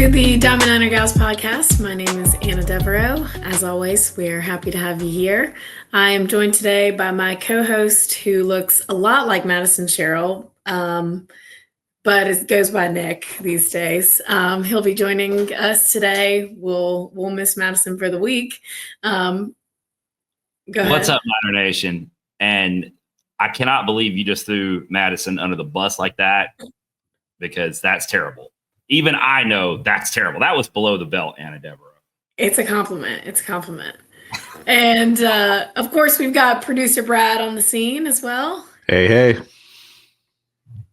to the Diamond Niner Gals podcast. My name is Anna Devereaux. As always, we are happy to have you here. I am joined today by my co-host who looks a lot like Madison Sherrill, but it goes by Nick these days. He'll be joining us today. We'll miss Madison for the week. Go ahead. What's up, Niner Nation? And I cannot believe you just threw Madison under the bus like that, because that's terrible. Even I know that's terrible. That was below the belt, Anna Devereaux. It's a compliment. And of course, we've got producer Brad on the scene as well. Hey.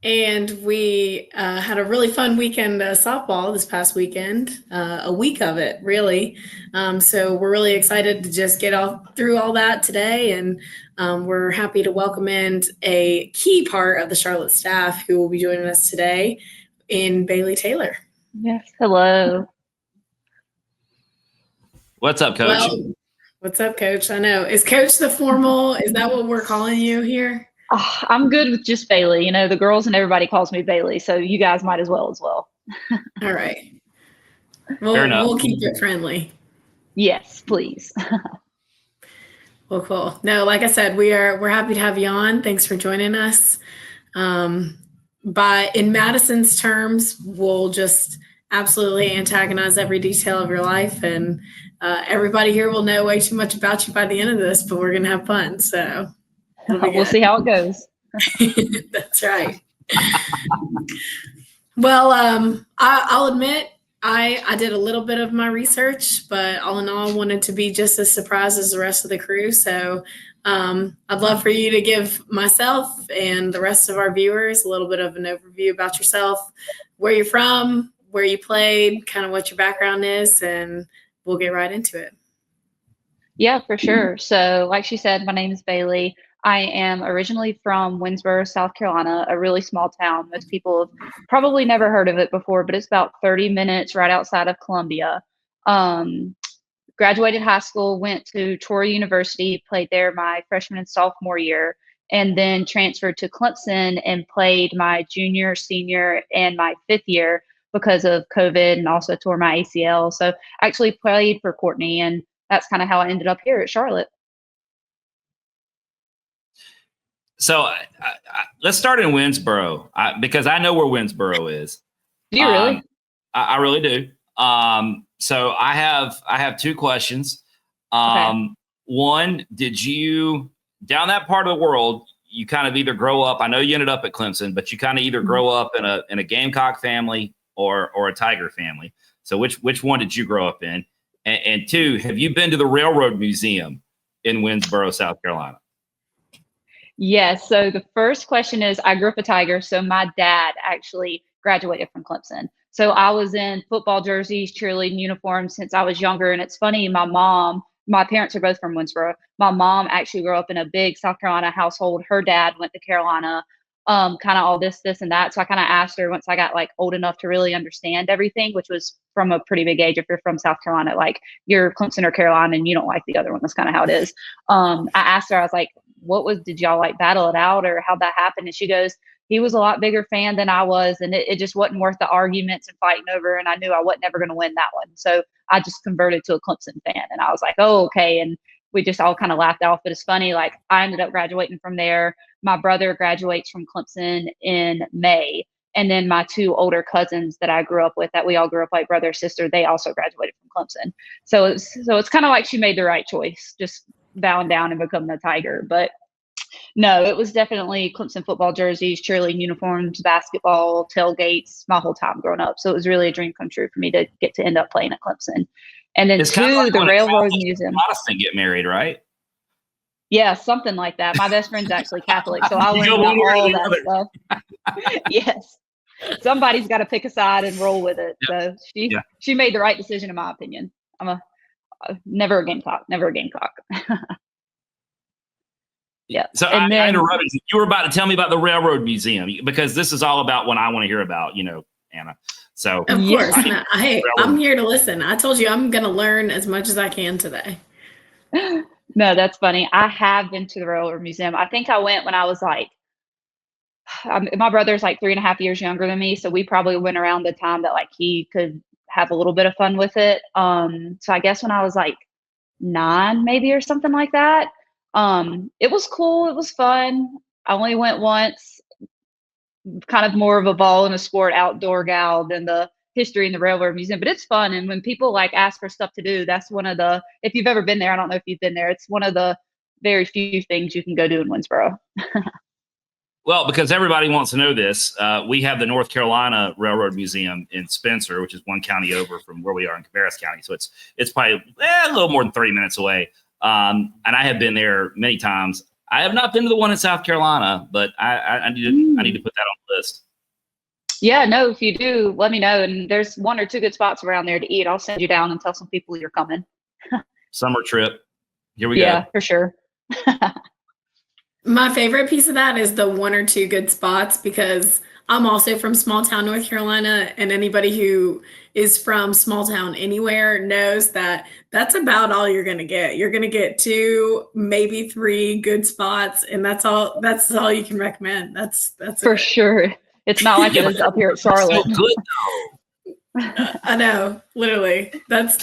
And we had a really fun weekend softball this past weekend, a week of it, really. So we're really excited to just get through all that today. And we're happy to welcome in a key part of the Charlotte staff who will be joining us today in Bailey Taylor. Yes. Hello. What's up, Coach? Well, what's up, Coach? I know. Is Coach the formal? Is that what we're calling you here? Oh, I'm good with just Bailey. You know, the girls and everybody calls me Bailey, so you guys might as well. All right. We'll keep it friendly. Yes, please. Well, cool. No, like I said, we're happy to have you on. Thanks for joining us. But in Madison's terms, we'll just absolutely antagonize every detail of your life, and everybody here will know way too much about you by the end of this, but we're going to have fun. So we'll see how it goes. That's right. Well, I'll admit I did a little bit of my research, but all in all, I wanted to be just as surprised as the rest of the crew. So I'd love for you to give myself and the rest of our viewers a little bit of an overview about yourself, where you're from, where you played, kind of what your background is, and we'll get right into it. Yeah, for sure. So like she said, my name is Bailey. I am originally from Winsboro, South Carolina, a really small town. Most people have probably never heard of it before, but it's about 30 minutes right outside of Columbia. Graduated high school, went to Troy University, played there my freshman and sophomore year, and then transferred to Clemson and played my junior, senior, and my fifth year because of COVID, and also tore my ACL. So I actually played for Courtney, and that's kind of how I ended up here at Charlotte. So let's start in Winsboro, because I know where Winsboro is. Do you really? I really do. So I have two questions. Okay. One, did you, down that part of the world, you kind of either grow up, I know you ended up at Clemson, but you kind of either grow up in a Gamecock family or a Tiger family. So which one did you grow up in? And two, have you been to the Railroad Museum in Winsboro, South Carolina? Yes. So the first question is, I grew up a Tiger. So my dad actually graduated from Clemson. So I was in football jerseys, cheerleading uniforms since I was younger. And it's funny, my parents are both from Winsboro. My mom actually grew up in a big South Carolina household. Her dad went to Carolina, kind of all this and that. So I kind of asked her once I got like old enough to really understand everything, which was from a pretty big age. If you're from South Carolina, like you're Clemson or Carolina and you don't like the other one, that's kind of how it is. I asked her, I was like, did y'all like battle it out, or how'd that happen? And she goes, he was a lot bigger fan than I was, and it just wasn't worth the arguments and fighting over. And I knew I wasn't never going to win that one. So I just converted to a Clemson fan, and I was like, oh, okay. And we just all kind of laughed off. But it's funny, like I ended up graduating from there. My brother graduates from Clemson in May. And then my two older cousins that I grew up with, that we all grew up like brother, sister, they also graduated from Clemson. So it's kind of like she made the right choice, just bowing down and becoming a Tiger. But no, it was definitely Clemson football jerseys, cheerleading uniforms, basketball, tailgates, my whole time growing up. So it was really a dream come true for me to get to end up playing at Clemson. And then It's kind of like the when a Railroad Catholic Museum. Protestant get married, right? Yeah, something like that. My best friend's actually Catholic, so I You learned go about one way or all the that stuff. Yes. Somebody's got to pick a side and roll with it. Yep. So she made the right decision, in my opinion. I'm never a Gamecock. Yeah. So I interrupted you. You were about to tell me about the Railroad Museum, because this is all about what I want to hear about, Anna. So of course, hey, I'm here to listen. I told you I'm going to learn as much as I can today. No, that's funny. I have been to the Railroad Museum. I think I went when I was like, my brother's like 3.5 years younger than me. So we probably went around the time that like he could have a little bit of fun with it. So I guess when I was like 9 maybe or something like that, it was cool. It was fun. I only went once, kind of more of a ball and a sport outdoor gal than the history and the railroad museum, but it's fun. And when people like ask for stuff to do, that's one of the, if you've ever been there, I don't know if you've been there, it's one of the very few things you can go do in Winsboro. Well, because everybody wants to know this, we have the North Carolina Railroad Museum in Spencer, which is one county over from where we are in Cabarrus County. So it's probably a little more than 30 minutes away. And I have been there many times. I have not been to the one in South Carolina, but I need to put that on the list. Yeah, no, if you do, let me know. And there's 1 or 2 good spots around there to eat. I'll send you down and tell some people you're coming. Summer trip. Here we go. Yeah, for sure. My favorite piece of that is the 1 or 2 good spots, because I'm also from small town North Carolina, and anybody who is from small town anywhere knows that that's about all you're going to get. You're going to get 2, maybe 3 good spots, and that's all you can recommend. That's for sure. It's not like it is up here at Charlotte. So good though. I know, literally. That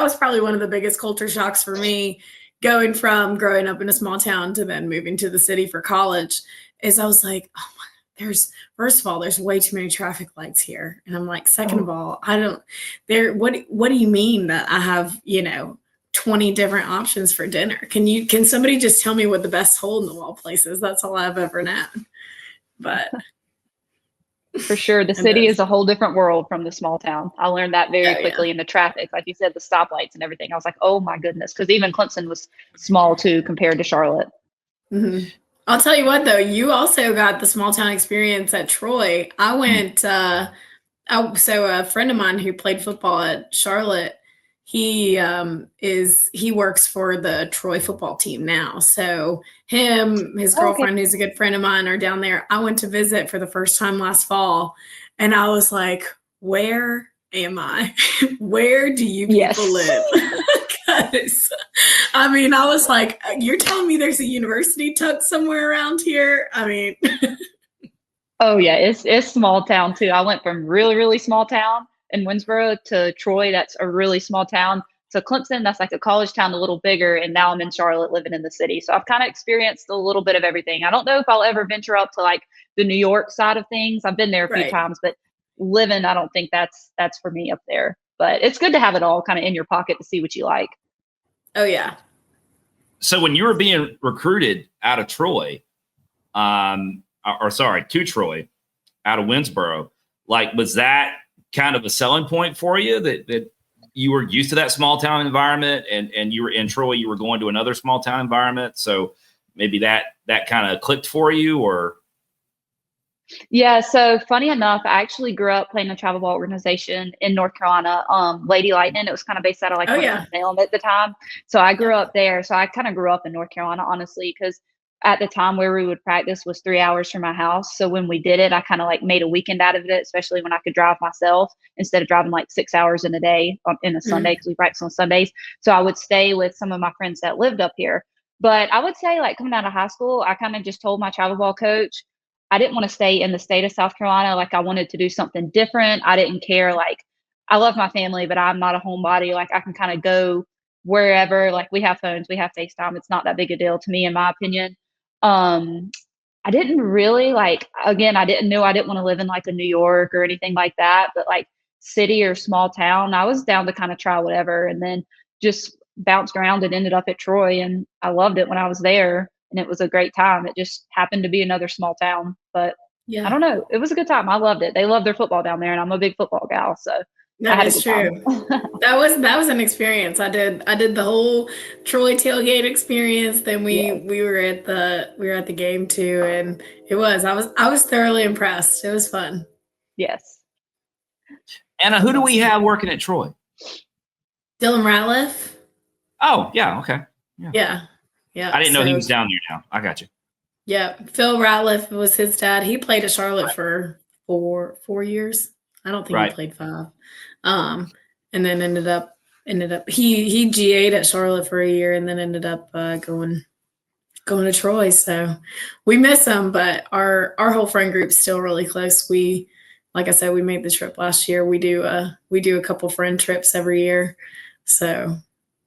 was probably one of the biggest culture shocks for me, going from growing up in a small town to then moving to the city for college, is I was like, oh my, first of all, there's way too many traffic lights here. And I'm like, second of all, what do you mean that I have, 20 different options for dinner? Can somebody just tell me what the best hole in the wall place is? That's all I've ever known. But for sure, the city is a whole different world from the small town. I learned that very quickly in the traffic. Like you said, the stoplights and everything. I was like, oh my goodness. Because even Clemson was small too compared to Charlotte. Mm-hmm. I'll tell you what, though, you also got the small town experience at Troy. I went, so a friend of mine who played football at Charlotte, he works for the Troy football team now. So his girlfriend, who's a good friend of mine, are down there. I went to visit for the first time last fall, and I was like, where am I? Where do you people live? Because, I mean, I was like, you're telling me there's a university tucked somewhere around here? I mean. Oh, yeah, it's small town, too. I went from really, really small town in Winsboro to Troy, that's a really small town, to Clemson, that's like a college town, a little bigger, and now I'm in Charlotte living in the city. So I've kind of experienced a little bit of everything. I don't know if I'll ever venture up to like the New York side of things. I've been there a few times, but living, I don't think that's for me up there. But it's good to have it all kind of in your pocket to see what you like. Oh, yeah. So when you were being recruited out of Troy, to Troy, out of Winsboro, like, was that kind of a selling point for you that you were used to that small town environment, and you were in Troy, you were going to another small town environment, so maybe that kind of clicked for you? Or yeah, so funny enough, I actually grew up playing a travel ball organization in North Carolina, Lady Lightning. It was kind of based out of like Salem at the time. So I grew up there. So I kind of grew up in North Carolina, honestly, because at the time where we would practice was 3 hours from my house. So when we did it, I kind of like made a weekend out of it, especially when I could drive myself instead of driving like 6 hours in a day in a Sunday, because we practice on Sundays. So I would stay with some of my friends that lived up here. But I would say, like, coming out of high school, I kind of just told my travel ball coach, I didn't want to stay in the state of South Carolina. Like, I wanted to do something different. I didn't care. Like, I love my family, but I'm not a homebody. Like, I can kind of go wherever. Like, we have phones, we have FaceTime. It's not that big a deal to me, in my opinion. I didn't really again, I didn't want to live in like a New York or anything like that, but like city or small town, I was down to kind of try whatever, and then just bounced around and ended up at Troy, and I loved it when I was there, and it was a great time. It just happened to be another small town, but I don't know. It was a good time. I loved it. They love their football down there, and I'm a big football gal, so that is true. That was an experience. I did the whole Troy tailgate experience. Then we were at the game too, and I was thoroughly impressed. It was fun. Yes. Anna, who do we have working at Troy? Dylan Ratliff. Oh, yeah, okay. Yeah. I didn't know he was down there now. I got you. Yeah, Phil Ratliff was his dad. He played at Charlotte for 4 years. I don't think he played 5. And then ended up he GA'd at Charlotte for a year, and then ended up going to Troy. So we miss him, but our whole friend group's still really close. We like I said, we made the trip last year. We do a couple friend trips every year. So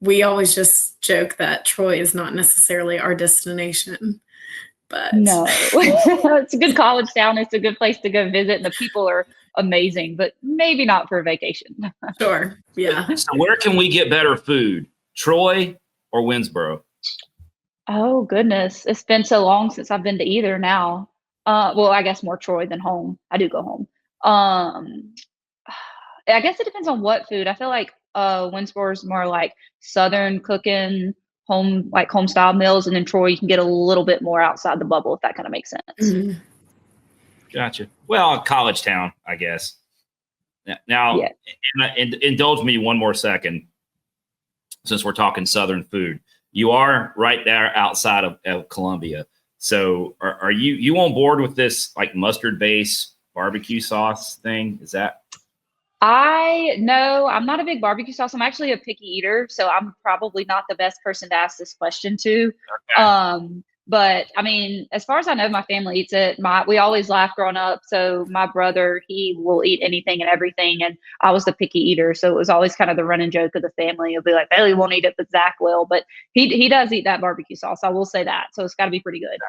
we always just joke that Troy is not necessarily our destination, but No, it's a good college town. It's a good place to go visit, and the people are amazing, but maybe not for a vacation. sure. Yeah. So where can we get better food? Troy or Winsboro? Oh goodness, it's been so long since I've been to either now. Well, I guess more Troy than home. I do go home. Um, I guess it depends on what food. I feel like Winsboro is more like southern cooking, home style meals, and then Troy you can get a little bit more outside the bubble if that kind of makes sense. Mhm. Gotcha. Well, college town, I guess. Now, Yeah. indulge me one more second, since we're talking Southern food. You are right there outside of Columbia. So, are you on board with this like mustard base barbecue sauce thing? Is that No, I'm not a big barbecue sauce. I'm actually a picky eater, so I'm probably not the best person to ask this question to. okay? But I mean, as far as I know, my family eats it. We always laugh growing up. So my brother, he will eat anything and everything, and I was the picky eater, so it was always kind of the running joke of the family. It'll be like Bailey won't eat it, but Zach will. But he does eat that barbecue sauce. I will say that. So it's got to be pretty good.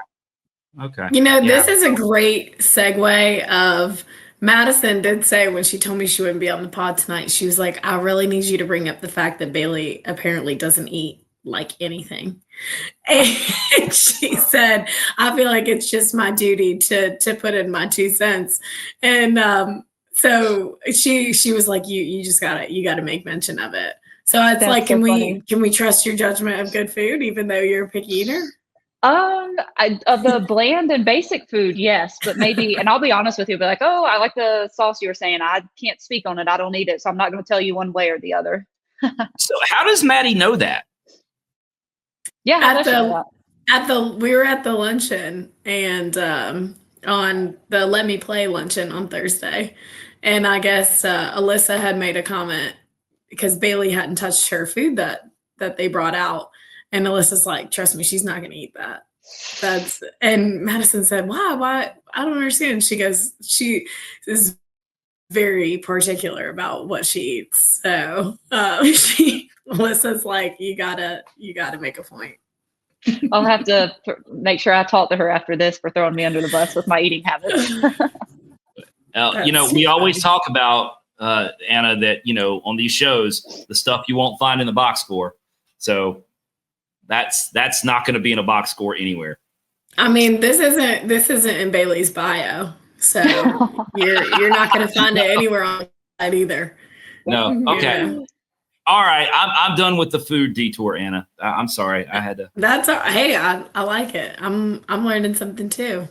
Okay. This Yeah. is a great segue of Madison did say when she told me she wouldn't be on the pod tonight, she was like, I really need you to bring up the fact that Bailey apparently doesn't eat like anything. And she said, I feel like it's just my duty to put in my 2 cents. And so she was like, you just gotta make mention of it. So it's like, That's so funny. can we trust your judgment of good food even though you're a picky eater? Of the bland and basic food, yes, but maybe, and I'll be honest with you, be like, oh, I like the sauce you were saying. I can't speak on it. I don't eat it, so I'm not going to tell you one way or the other. So, how does Maddie know that? Yeah, how At does she know the that? we were at the luncheon and on the Let Me Play luncheon on Thursday. And I guess Alyssa had made a comment because Bailey hadn't touched her food that they brought out. And Alyssa's like, trust me, she's not gonna eat that. And Madison said, why? Why? I don't understand. She goes, she is very particular about what she eats. So Alyssa's like, you gotta make a point. I'll have to make sure I talk to her after this for throwing me under the bus with my eating habits. We always talk about Anna that on these shows the stuff you won't find in the box score. So that's not going to be in a box score anywhere. I mean, this isn't in Bailey's bio, so you're not going to find it anywhere on that either. No. Okay. Yeah. All right. I'm done with the food detour, Anna. I'm sorry. I had to. That's all. Hey, I like it. I'm learning something too.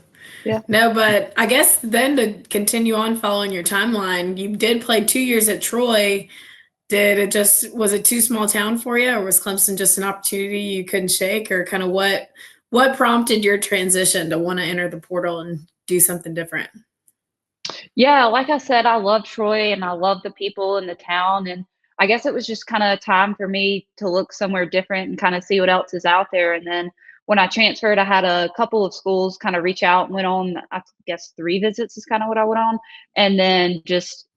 Yeah. No, but I guess then to continue on following your timeline, you did play 2 years at Troy. Was it too small town for you, or was Clemson just an opportunity you couldn't shake, or kind of what prompted your transition to want to enter the portal and do something different? Yeah, like I said, I love Troy and I love the people in the town. And I guess it was just kind of time for me to look somewhere different and kind of see what else is out there. And then when I transferred, I had a couple of schools kind of reach out and went on, I guess 3 visits is kind of what I went on. And then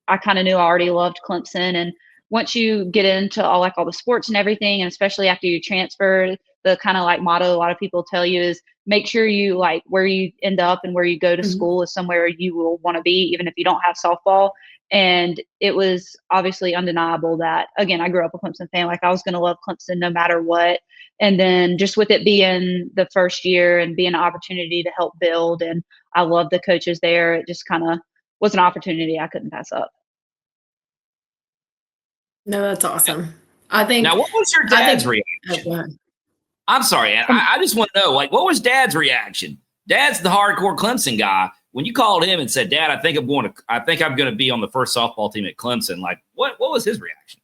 I kind of knew I already loved Clemson. And once you get into all the sports and everything, and especially after you transfer, the kind of like motto a lot of people tell you is make sure you like where you end up and where you go to Mhm. school is somewhere you will want to be, even if you don't have softball. And it was obviously undeniable that, again, I grew up a Clemson fan. Like I was going to love Clemson no matter what. And then just with it being the first year and being an opportunity to help build, and I love the coaches there, it just kind of was an opportunity I couldn't pass up. No, that's awesome. I think. Now, what was your dad's reaction? Oh, go ahead. I'm sorry, Anna. I just want to know, like, what was Dad's reaction? Dad's the hardcore Clemson guy. When you called him and said, "Dad, I think I'm going to be on the first softball team at Clemson," like, what was his reaction?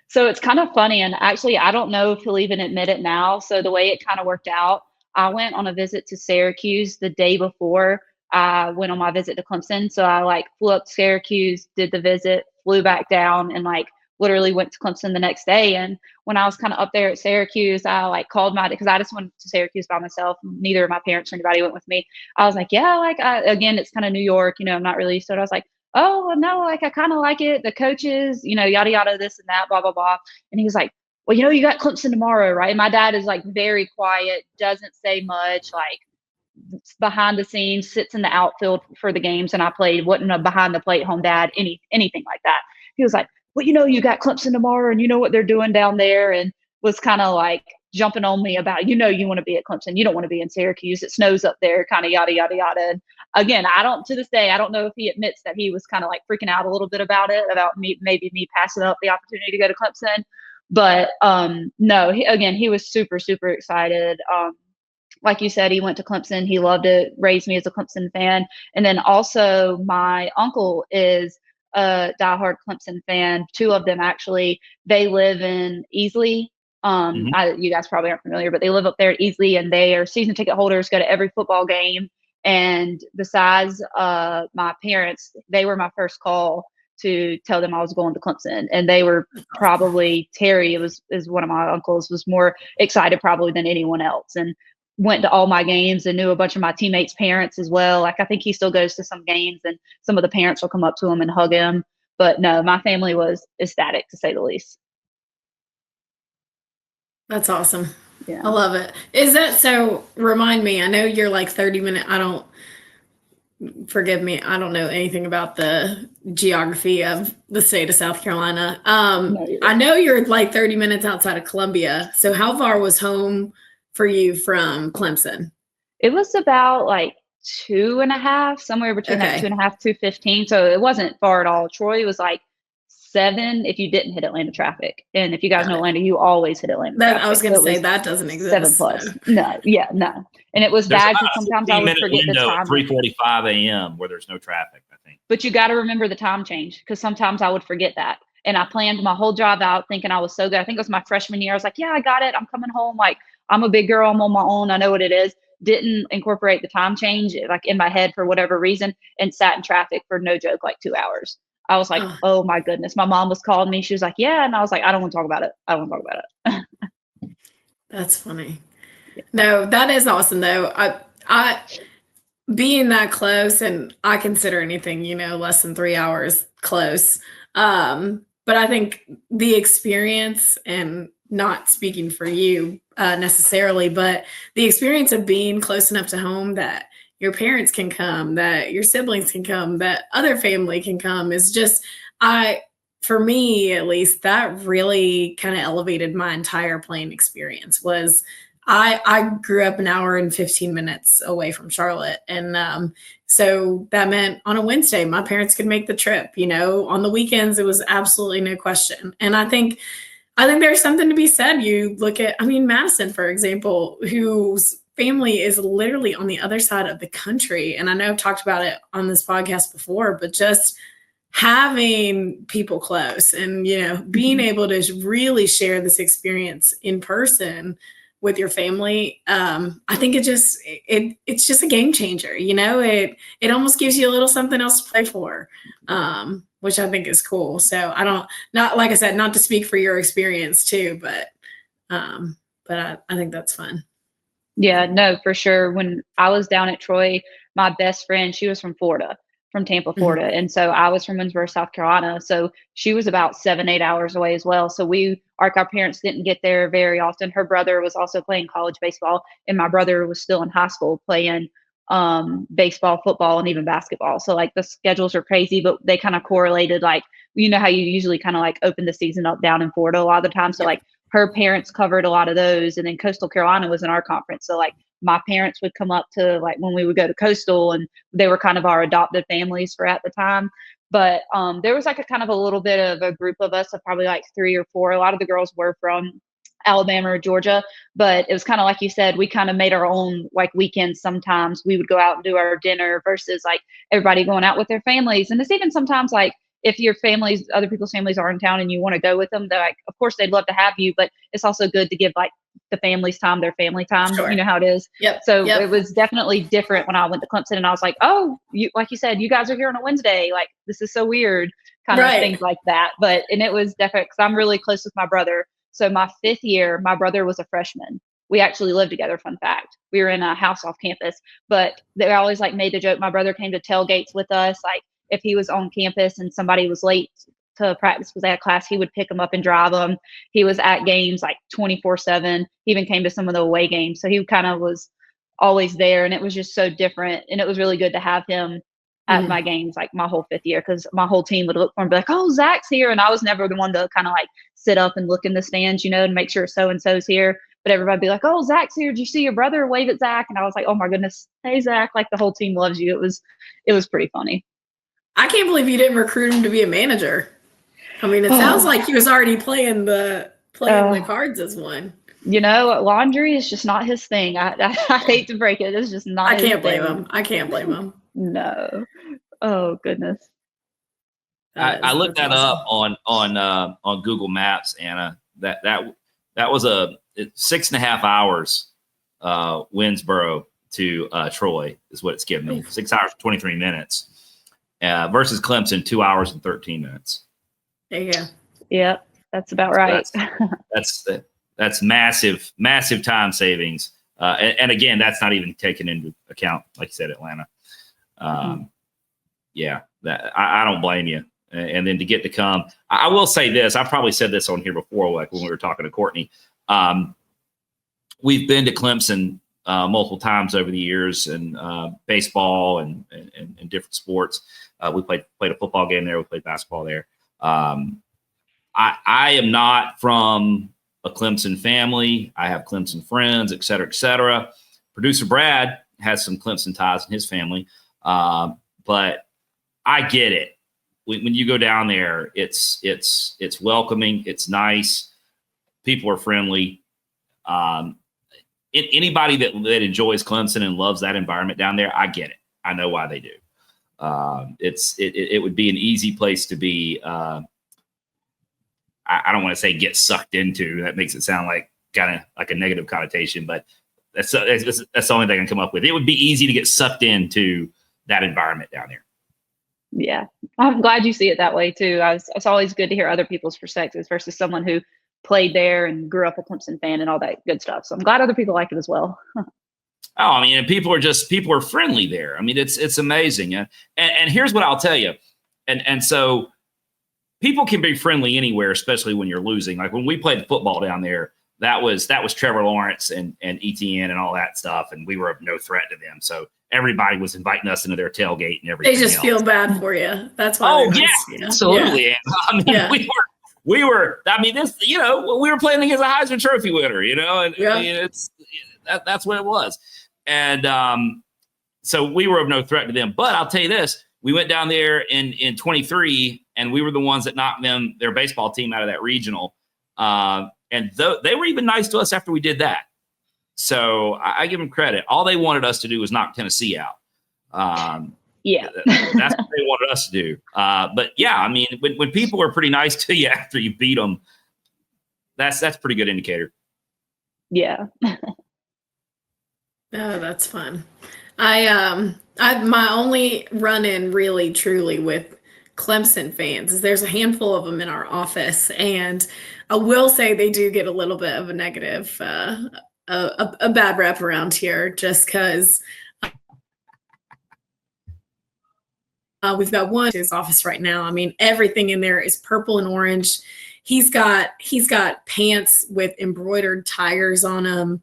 So it's kind of funny, and actually, I don't know if he'll even admit it now. So the way it kind of worked out, I went on a visit to Syracuse the day before I went on my visit to Clemson. So I like flew up to Syracuse, did the visit, flew back down, and like literally went to Clemson the next day. And when I was kind of up there at Syracuse, I like called because I just went to Syracuse by myself. Neither of my parents or anybody went with me. I was like, yeah, again, it's kind of New York, I'm not really used to it. I was like, oh, no, like, I kind of like it. The coaches, yada, yada, this and that, blah, blah, blah. And he was like, well, you got Clemson tomorrow, right? And my dad is like very quiet, doesn't say much, like behind the scenes, sits in the outfield for the games. And I played, wasn't a behind the plate home dad, anything like that. He was like, well, you got Clemson tomorrow and you know what they're doing down there. And was kind of like jumping on me about, you want to be at Clemson. You don't want to be in Syracuse. It snows up there, kind of yada, yada, yada. And again, to this day, I don't know if he admits that he was kind of like freaking out a little bit about it, about maybe me passing up the opportunity to go to Clemson. But no, he was super, super excited. Like you said, he went to Clemson. He loved it, raised me as a Clemson fan. And then also my uncle is a diehard Clemson fan. Two of them actually. They live in Easley. You guys probably aren't familiar, but they live up there at Easley, and they are season ticket holders, go to every football game. And besides my parents, they were my first call to tell them I was going to Clemson. And they were probably, Terry is one of my uncles, was more excited probably than anyone else. And went to all my games and knew a bunch of my teammates' parents as well. Like, I think he still goes to some games, and some of the parents will come up to him and hug him. But no, my family was ecstatic, to say the least. That's awesome. Yeah. I love it. Is that so? Remind me, I know you're like 30-minute. Forgive me, I don't know anything about the geography of the state of South Carolina. I know you're like 30 minutes outside of Columbia. So how far was home for you from Clemson? It was about like 2.5, somewhere between that 2.5, 2:15. So it wasn't far at all. Troy was like 7 if you didn't hit Atlanta traffic. And if you guys know Atlanta, you always hit Atlanta traffic. I was going to say that doesn't exist. 7+. No. No. And it was bad because sometimes I would forget the time. 3:45 a.m. where there's no traffic, I think. But you got to remember the time change, because sometimes I would forget that. And I planned my whole drive out thinking I was so good. I think it was my freshman year. I was like, yeah, I got it. I'm coming home. Like, I'm a big girl. I'm on my own. I know what it is. Didn't incorporate the time change like in my head for whatever reason, and sat in traffic for, no joke, like 2 hours. I was like, oh my goodness. My mom was calling me. She was like, yeah. And I was like, I don't want to talk about it. I don't want to talk about it. That's funny. Yeah. No, that is awesome though. I being that close, and I consider anything, less than 3 hours close. But I think the experience, and not speaking for you necessarily, but the experience of being close enough to home that your parents can come, that your siblings can come, that other family can come is just, for me at least, that really kind of elevated my entire playing experience. Was I grew up an hour and 15 minutes away from Charlotte. And so that meant on a Wednesday, my parents could make the trip. On the weekends, it was absolutely no question. And I think there's something to be said. You look at, Madison, for example, whose family is literally on the other side of the country. And I know I've talked about it on this podcast before, but just having people close and, being able to really share this experience in person with your family, I think it's just a game changer. It almost gives you a little something else to play for, which I think is cool. So not like I said, not to speak for your experience too, but I think that's fun. Yeah, no, for sure. When I was down at Troy, my best friend, she was from Tampa, Florida. Mm-hmm. And so I was from Winsboro, South Carolina. So she was about 7-8 hours away as well. So our parents didn't get there very often. Her brother was also playing college baseball, and my brother was still in high school playing baseball, football, and even basketball. So like the schedules are crazy, but they kind of correlated. Like, how you usually kind of like open the season up down in Florida a lot of the time. So like her parents covered a lot of those, and then Coastal Carolina was in our conference. So like my parents would come up to, like, when we would go to Coastal, and they were kind of our adopted families for at the time. But there was like a kind of a little bit of a group of us of probably like 3 or 4. A lot of the girls were from Alabama or Georgia, but it was kind of like you said, we kind of made our own like weekends. Sometimes we would go out and do our dinner versus like everybody going out with their families. And it's even sometimes like, if your families, other people's families are in town and you want to go with them, they're like, of course they'd love to have you, but it's also good to give like the family's time, their family time. Sure. You know how it is. Yep. So it was definitely different when I went to Clemson, and I was like, oh, like you said, you guys are here on a Wednesday. Like, this is so weird, kind of things like that. And it was definitely, because I'm really close with my brother. So my 5th year, my brother was a freshman. We actually lived together. Fun fact. We were in a house off campus, but they always like made the joke. My brother came to tailgates with us. Like, if he was on campus and somebody was late to practice because they had class, he would pick them up and drive them. He was at games like 24/7. He even came to some of the away games. So he kind of was always there, and it was just so different. And it was really good to have him at my games like my whole 5th year, because my whole team would look for him and be like, oh, Zach's here. And I was never the one to kind of like sit up and look in the stands, you know, and make sure so-and-so's here. But everybody would be like, oh, Zach's here. Did you see your brother wave at Zach? And I was like, oh my goodness. Hey, Zach, like the whole team loves you. It was pretty funny. I can't believe you didn't recruit him to be a manager. I mean, it sounds like he was already playing the cards as one. You know, laundry is just not his thing. I hate to break it. It's just not. I can't blame him. I can't blame him. No. Oh goodness. I looked that up on Google Maps, Anna. That was a 6.5 hours Winsboro to Troy is what it's giving me. 6 hours 23 minutes versus Clemson 2 hours and 13 minutes. There you go. Yep, that's about right. That's massive time savings. And again, that's not even taken into account, like you said, Atlanta. Yeah, I don't blame you. And then to get to come, I will say this. I probably said this on here before, like when we were talking to Courtney. We've been to Clemson multiple times over the years, and baseball and different sports. We played a football game there. We played basketball there. I am not from a Clemson family. I have Clemson friends, et cetera, et cetera. Producer Brad has some Clemson ties in his family, but I get it. When you go down there, it's welcoming. It's nice. People are friendly. Anybody that enjoys Clemson and loves that environment down there, I get it. I know why they do. It would be an easy place to be. I don't want to say get sucked into. That makes it sound like kind of like a negative connotation, but that's the only thing I can come up with. It would be easy to get sucked into that environment down there. Yeah, I'm glad you see it that way too. It's always good to hear other people's perspectives versus someone who played there and grew up a Clemson fan and all that good stuff. So I'm glad other people like it as well. I mean, and people are friendly there. I mean, it's amazing. And here's what I'll tell you. And so people can be friendly anywhere, especially when you're losing. Like when we played football down there, that was Trevor Lawrence and ETN and all that stuff, and we were of no threat to them. So everybody was inviting us into their tailgate and everything. They just feel bad for you. That's why. Oh yeah, absolutely. Yeah. I mean, we were. I mean, this. You know, we were playing against a Heisman Trophy winner. You know, and I mean, that's what it was. And so we were of no threat to them. But I'll tell you this: we went down there in 23, and we were the ones that knocked their baseball team out of that regional. And they were even nice to us after we did that. So I give them credit. All they wanted us to do was knock Tennessee out. Yeah, that's what they wanted us to do. But yeah, I mean, when people are pretty nice to you after you beat them, that's a pretty good indicator. Yeah. Oh, that's fun. I my only run-in really truly with Clemson fans is there's a handful of them in our office, and I will say they do get a little bit of a negative, a bad rep around here, just because we've got one in his office right now. I mean, everything in there is purple and orange. He's got pants with embroidered tigers on them.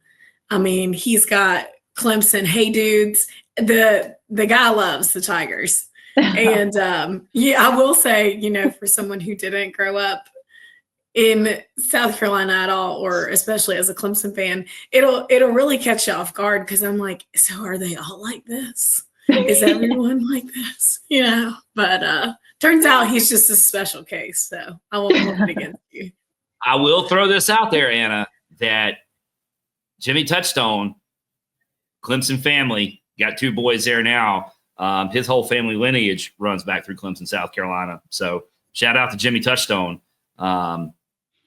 I mean, he's got Clemson, hey dudes. The guy loves the Tigers. And I will say, you know, for someone who didn't grow up in South Carolina at all, or especially as a Clemson fan, it'll really catch you off guard, because I'm like, so are they all like this? Is everyone like this? You know, but turns out he's just a special case, so I won't hold it against you. I will throw this out there, Anna, that Jimmy Touchstone, Clemson family, got 2 boys there now. His whole family lineage runs back through Clemson, South Carolina. So shout out to Jimmy Touchstone. Yeah.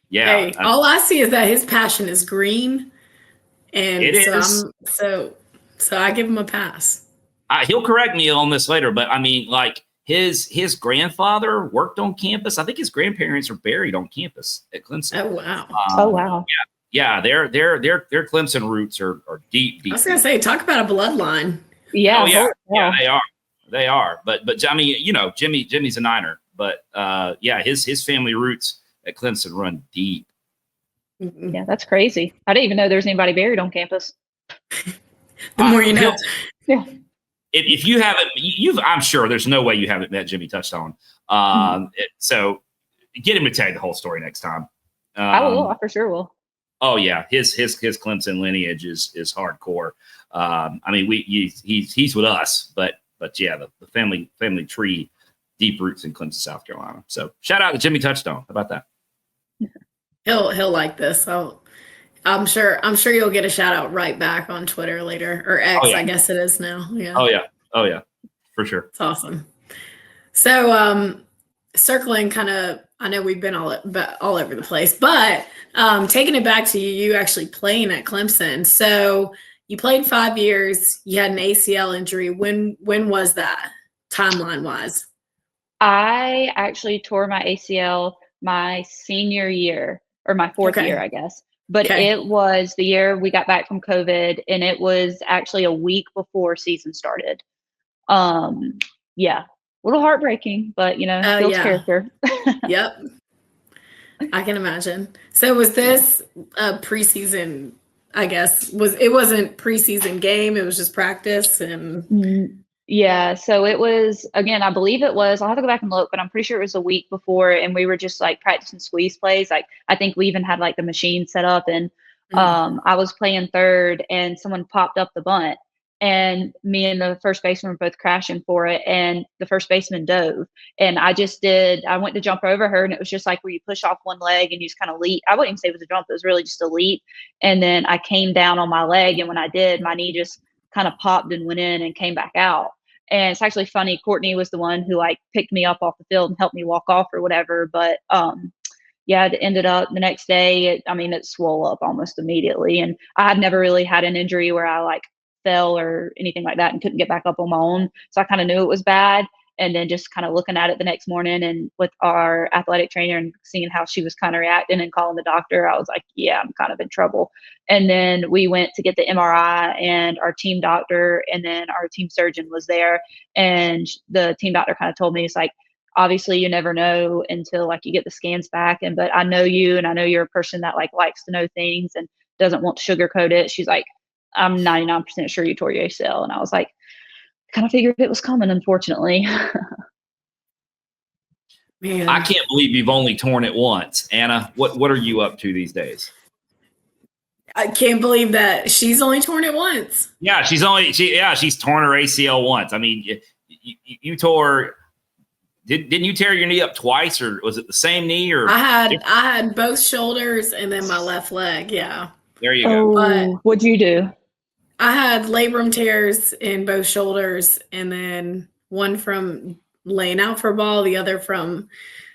Hey, all I see is that his passion is green. And it so is. So I give him a pass. He'll correct me on this later, but I mean, like his grandfather worked on campus. I think his grandparents are buried on campus at Clemson. Oh, wow. Oh, wow. Yeah. Their Clemson roots are deep. I was going to say, talk about a bloodline. Yeah. Oh, yeah. Yeah, they are. They are, but I mean, Jimmy's a Niner, but yeah, his family roots at Clemson run deep. Yeah, that's crazy. I didn't even know there's anybody buried on campus. The more you know. Yeah. If you haven't, I'm sure there's no way you haven't met Jimmy Touchdown. So get him to tell you the whole story next time. I will. I for sure will. Oh yeah, his Clemson lineage is hardcore. I mean, he's with us, but yeah, the family tree, deep roots in Clemson, South Carolina. So shout out to Jimmy Touchdown. How about that? He'll like this. I'm sure you'll get a shout out right back on Twitter later, or X, I guess it is now. Yeah. Oh yeah, for sure. It's awesome. So circling kind of, I know we've been all over the place, but taking it back to you actually playing at Clemson. So you played 5 years. You had an ACL injury. When was that, timeline wise? I actually tore my ACL my senior year, or my fourth year, I guess. But it was the year we got back from COVID, and it was actually a week before season started. Yeah, a little heartbreaking, but builds character. Yep, I can imagine. So was this a preseason? I guess it wasn't preseason game. It was just practice and. Yeah, so it was, again, I believe it was, I'll have to go back and look, but I'm pretty sure it was a week before, and we were just like practicing squeeze plays. Like, I think we even had like the machine set up, and I was playing third, and someone popped up the bunt, and me and the first baseman were both crashing for it, and the first baseman dove, and I went to jump over her, and it was just like where you push off one leg and you just kind of leap. I wouldn't even say it was a jump, it was really just a leap, and then I came down on my leg, and when I did, my knee just kind of popped and went in and came back out. And it's actually funny, Courtney was the one who like picked me up off the field and helped me walk off or whatever. But yeah, it ended up the next day, it swole up almost immediately. And I had never really had an injury where I like fell or anything like that and couldn't get back up on my own. So I kind of knew it was bad. And then just kind of looking at it the next morning and with our athletic trainer and seeing how she was kind of reacting and calling the doctor, I was like, yeah, I'm kind of in trouble. And then we went to get the MRI, and our team doctor and then our team surgeon was there. And the team doctor kind of told me, it's like, obviously you never know until like you get the scans back. But I know you, and I know you're a person that like likes to know things and doesn't want to sugarcoat it. She's like, I'm 99% sure you tore your ACL. And I was like, kind of figured it was coming, unfortunately. Man. I can't believe you've only torn it once. Anna, what are you up to these days? I can't believe that she's only torn it once. Yeah, she's torn her ACL once. I mean, you tore. Didn't you tear your knee up twice, or was it the same knee? Or I had both shoulders and then my left leg. Yeah. There you go. But what'd you do? I had labrum tears in both shoulders, and then one from laying out for a ball, the other from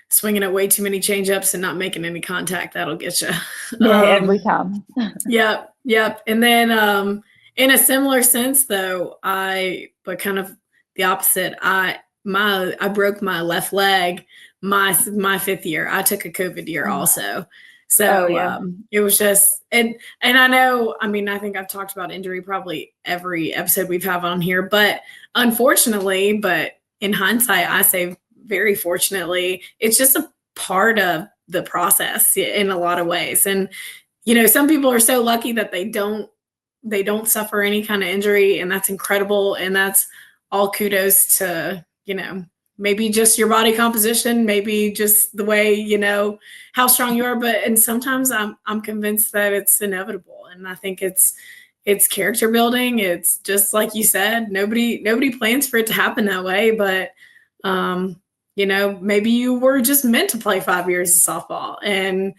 swinging at way too many changeups and not making any contact. That'll get you. Yeah, every time. Yep. And then in a similar sense, though, but kind of the opposite. I broke my left leg my fifth year. I took a COVID year also. So it was just, and I know, I think I've talked about injury probably every episode we've had on here, but unfortunately, but in hindsight, I say very fortunately, it's just a part of the process in a lot of ways. And, some people are so lucky that they don't suffer any kind of injury, and that's incredible. And that's all kudos to, maybe just your body composition, maybe just the way, how strong you are. And sometimes I'm convinced that it's inevitable. And I think it's character building. It's just like you said, nobody plans for it to happen that way. But, maybe you were just meant to play 5 years of softball. And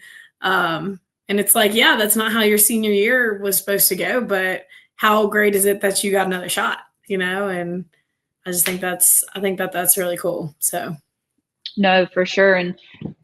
it's like, yeah, that's not how your senior year was supposed to go. But how great is it that you got another shot, and I think that's really cool. So. No, for sure. And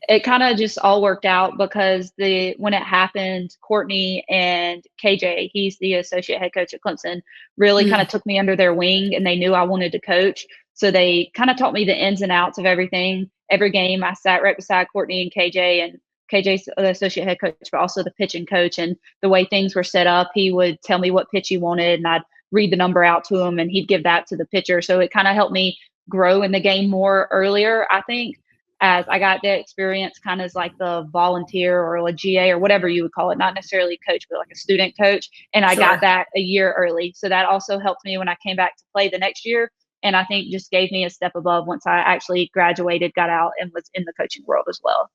it kind of just all worked out because when it happened, Courtney and KJ, he's the associate head coach at Clemson, really kind of took me under their wing, and they knew I wanted to coach. So they kind of taught me the ins and outs of everything. Every game I sat right beside Courtney and KJ, and KJ's the associate head coach, but also the pitching coach. And the way things were set up, he would tell me what pitch he wanted, and I'd read the number out to him and he'd give that to the pitcher. So it kind of helped me grow in the game more earlier, I think, as I got the experience kind of as like the volunteer or a GA or whatever you would call it, not necessarily coach, but like a student coach. And I got Sure. that a year early. So that also helped me when I came back to play the next year. And I think just gave me a step above once I actually graduated, got out, and was in the coaching world as well.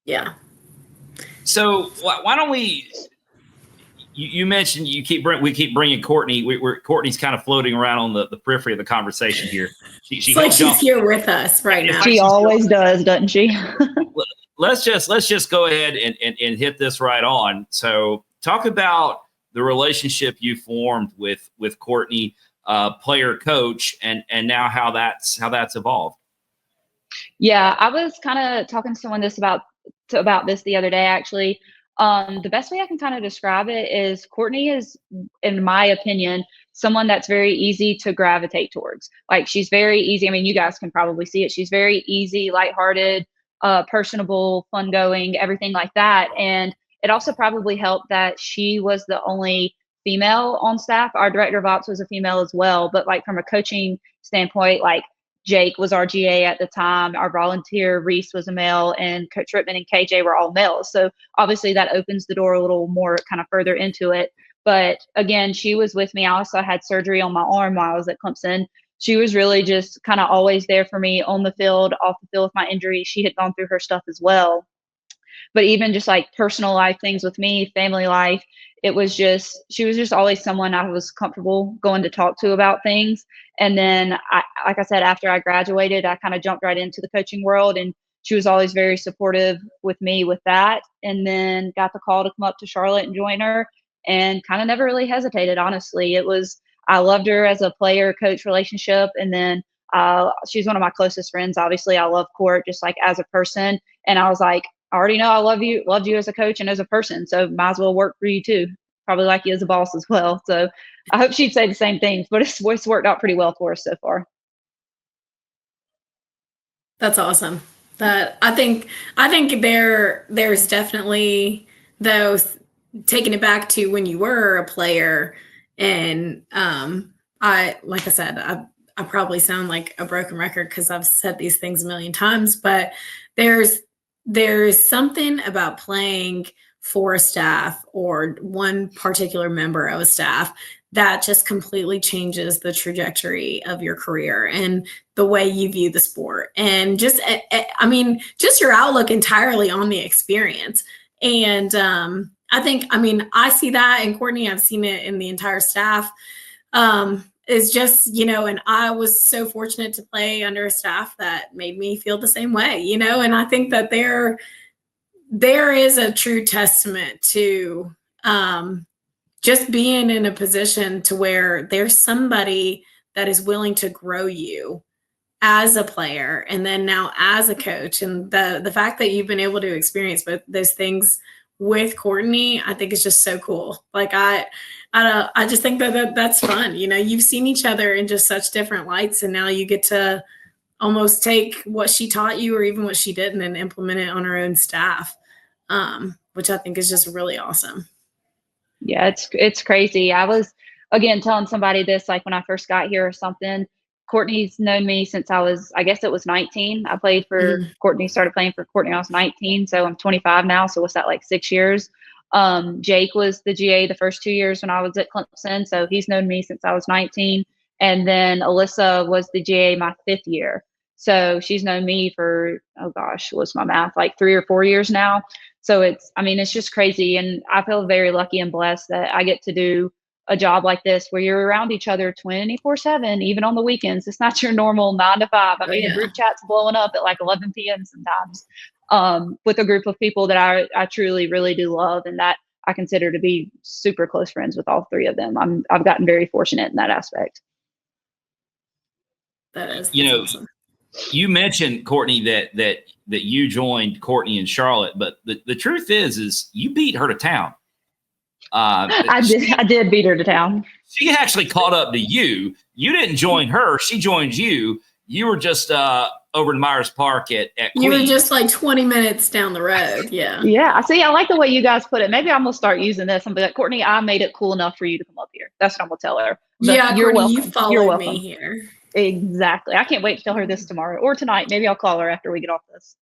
Yeah. So why don't we? You mentioned we keep bringing Courtney. Courtney's kind of floating around on the periphery of the conversation here. It's like she's here with us right now. She always does, doesn't she? Let's just go ahead and hit this right on. So talk about the relationship you formed with Courtney, player coach, and now how that's evolved. Yeah, I was kind of talking to someone about this the other day, actually. The best way I can kind of describe it is Courtney is, in my opinion, someone that's very easy to gravitate towards. Like, she's very easy. I mean, you guys can probably see it. She's very easy, lighthearted, personable, fun going, everything like that. And it also probably helped that she was the only female on staff. Our director of ops was a female as well. But like from a coaching standpoint, like Jake was our GA at the time. Our volunteer, Reese, was a male, and Coach Rittman and KJ were all males. So obviously that opens the door a little more kind of further into it. But again, she was with me. I also had surgery on my arm while I was at Clemson. She was really just kind of always there for me on the field, off the field with my injury. She had gone through her stuff as well. But even just like personal life things with me, family life, she was just always someone I was comfortable going to talk to about things. And then like I said, after I graduated, I kind of jumped right into the coaching world, and she was always very supportive with me with that. And then got the call to come up to Charlotte and join her, and kind of never really hesitated. Honestly, I loved her as a player coach relationship. And then she's one of my closest friends. Obviously I love Court just like as a person. And I was like, I already know I loved you as a coach and as a person, so might as well work for you too. Probably like you as a boss as well. So I hope she'd say the same things, but it's worked out pretty well for us so far. That's awesome. That I think there's definitely those, taking it back to when you were a player, and like I said, I probably sound like a broken record because I've said these things a million times, but there's something about playing for a staff or one particular member of a staff that just completely changes the trajectory of your career and the way you view the sport, and just your outlook entirely on the experience. And I see that in Courtney. I've seen it in the entire staff. Is just, and I was so fortunate to play under a staff that made me feel the same way, and I think that there is a true testament to just being in a position to where there's somebody that is willing to grow you as a player and then now as a coach. And the fact that you've been able to experience both those things with Courtney, I think is just so cool. Like I just think that's fun. You've seen each other in just such different lights, and now you get to almost take what she taught you or even what she didn't and implement it on her own staff, which I think is just really awesome. Yeah, it's crazy. I was, again, telling somebody this, like when I first got here or something. Courtney's known me since I guess it was 19. I played for Courtney, started playing for Courtney when I was 19. So I'm 25 now. So what's that, like 6 years? Jake was the GA the first 2 years when I was at Clemson. So he's known me since I was 19. And then Alyssa was the GA my 5th year. So she's known me for, oh gosh, what's my math, like 3 or 4 years now. So it's just crazy. And I feel very lucky and blessed that I get to do a job like this where you're around each other 24/7, even on the weekends. It's not your normal 9 to 5. I mean, the group chat's blowing up at like 11 p.m. sometimes, with a group of people that I truly, really do love, and that I consider to be super close friends with all 3 of them. I've gotten very fortunate in that aspect. That's awesome. You mentioned, Courtney, that you joined Courtney in Charlotte, but the truth is you beat her to town. I did beat her to town. She actually caught up to you. You didn't join her; she joined you. You were just over in Myers Park at You Queens. were just like 20 minutes down the road. Yeah. Yeah. I see. I like the way you guys put it. Maybe I'm going to start using this. I'm like, Courtney, I made it cool enough for you to come up here. That's what I'm going to tell her. But Yeah, you're Courtney, you welcome. You're followed me welcome. here. Exactly. I can't wait to tell her this tomorrow or tonight. Maybe I'll call her after we get off this.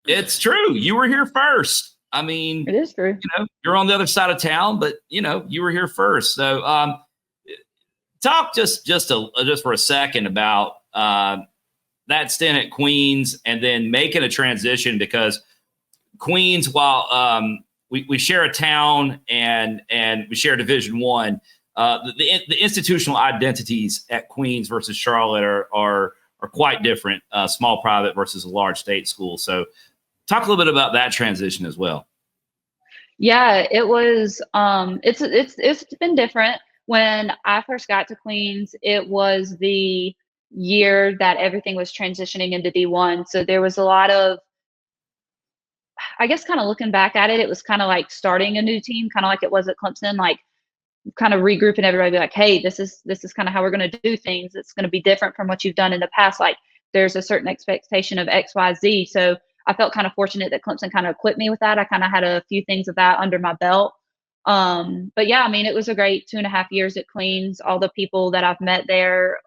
It's true. You were here first. I mean, It is true. You're on the other side of town, but you were here first. So talk just for a second about that stint at Queens and then making a transition, because Queens, while we share a town and we share Division I, the institutional identities at Queens versus Charlotte are quite different. Small private versus a large state school. So talk a little bit about that transition as well. Yeah, it was it's been different. When I first got to Queens, it was the year that everything was transitioning into D1. So there was a lot of, I guess, kind of looking back at it, it was kind of like starting a new team, kind of like it was at Clemson, like kind of regrouping everybody, be like, hey, this is kind of how we're going to do things. It's going to be different from what you've done in the past. Like there's a certain expectation of X, Y, Z. So I felt kind of fortunate that Clemson kind of equipped me with that. I kind of had a few things of that under my belt. But yeah, I mean, it was a great 2.5 years at Queens. All the people that I've met there,